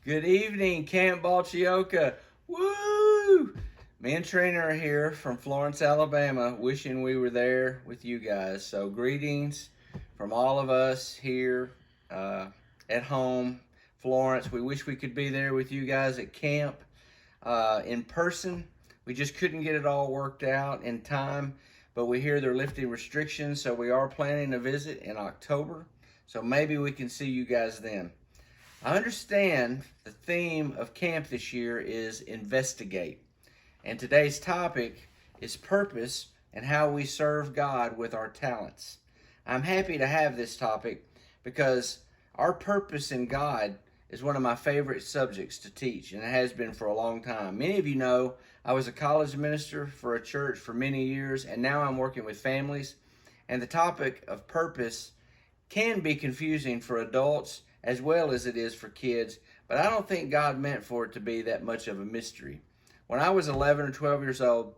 Good evening, Camp Balchyoca. Woo! Me and Trina are here from Florence, Alabama, wishing we were there with you guys. So, greetings from all of us here uh, at home, Florence. We wish we could be there with you guys at camp in person. We just couldn't get it all worked out in time, but we hear they're lifting restrictions, so we are planning a visit in October. So, maybe we can see you guys then. I understand the theme of camp this year is investigate. And today's topic is purpose and how we serve God with our talents. I'm happy to have this topic because our purpose in God is one of my favorite subjects to teach, and it has been for a long time. Many of you know I was a college minister for a church for many years, and now I'm working with families. And the topic of purpose can be confusing for adults as well as it is for kids, but I don't think God meant for it to be that much of a mystery. When I was 11 or 12 years old,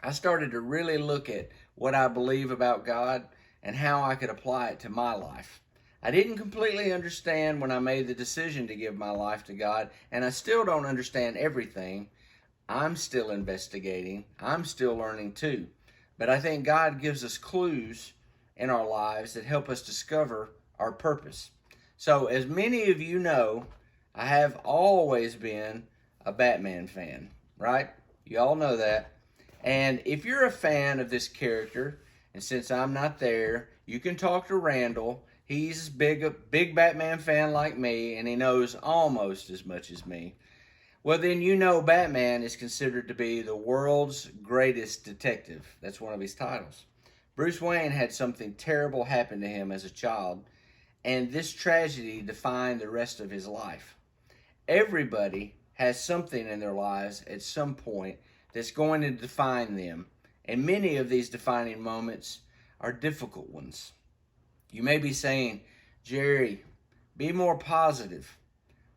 I started to really look at what I believe about God and how I could apply it to my life. I didn't completely understand when I made the decision to give my life to God, and I still don't understand everything. I'm still investigating. I'm still learning too. But I think God gives us clues in our lives that help us discover our purpose. So, as many of you know, I have always been a Batman fan, right? You all know that. And if you're a fan of this character, and since I'm not there, you can talk to Randall. He's a big Batman fan like me, and he knows almost as much as me. Well, then you know Batman is considered to be the world's greatest detective. That's one of his titles. Bruce Wayne had something terrible happen to him as a child, and this tragedy defined the rest of his life. Everybody has something in their lives at some point that's going to define them, and many of these defining moments are difficult ones. You may be saying, Jerry, be more positive.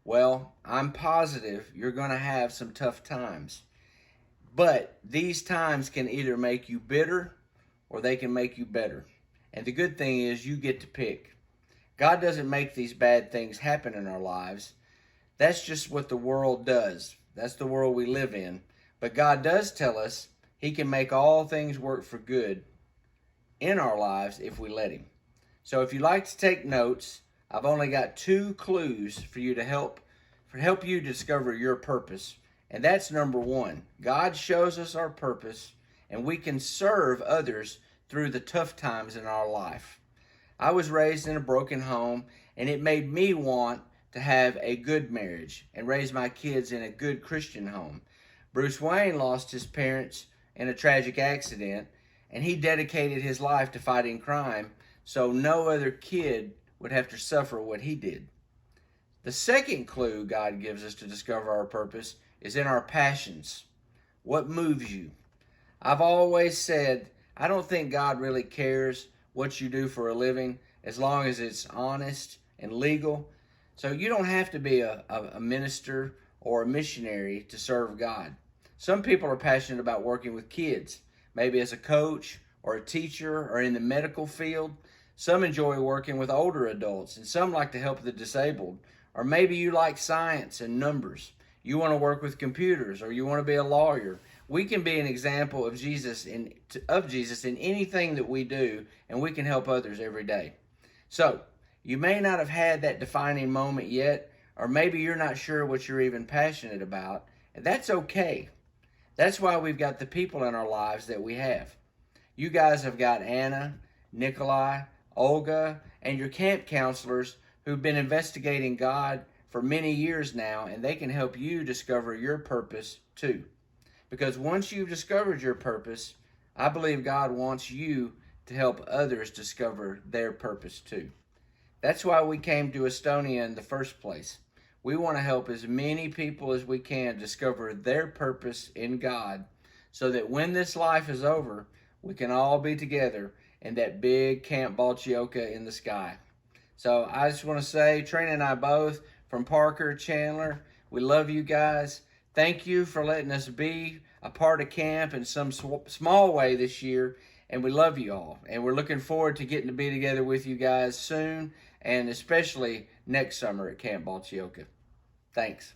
Well, I'm positive you're going to have some tough times, but these times can either make you bitter or they can make you better. And the good thing is you get to pick. God doesn't make these bad things happen in our lives. That's just what the world does. That's the world we live in. But God does tell us He can make all things work for good in our lives if we let Him. So if you'd like to take notes, I've only got 2 clues for you to help you discover your purpose. And that's number 1. God shows us our purpose, and we can serve others through the tough times in our life. I was raised in a broken home, and it made me want to have a good marriage and raise my kids in a good Christian home. Bruce Wayne lost his parents in a tragic accident, and he dedicated his life to fighting crime so no other kid would have to suffer what he did. The second clue God gives us to discover our purpose is in our passions. What moves you? I've always said, I don't think God really cares what you do for a living as long as it's honest and legal. So you don't have to be a minister or a missionary to serve God. Some people are passionate about working with kids, maybe as a coach or a teacher or in the medical field. Some enjoy working with older adults, and some like to help the disabled. Or maybe you like science and numbers. You want to work with computers, or you want to be a lawyer. We can be an example of Jesus in anything that we do, and we can help others every day. So, you may not have had that defining moment yet, or maybe you're not sure what you're even passionate about, and that's okay. That's why we've got the people in our lives that we have. You guys have got Anna, Nikolai, Olga, and your camp counselors who've been investigating God for many years now, and they can help you discover your purpose too. Because once you've discovered your purpose, I believe God wants you to help others discover their purpose too. That's why we came to Estonia in the first place. We want to help as many people as we can discover their purpose in God so that when this life is over, we can all be together in that big Camp Balchyoca in the sky. So I just want to say, Trina and I both, from Parker, Chandler, we love you guys. Thank you for letting us be a part of camp in some small way this year, and we love you all. And we're looking forward to getting to be together with you guys soon, and especially next summer at Camp Balchyoca. Thanks.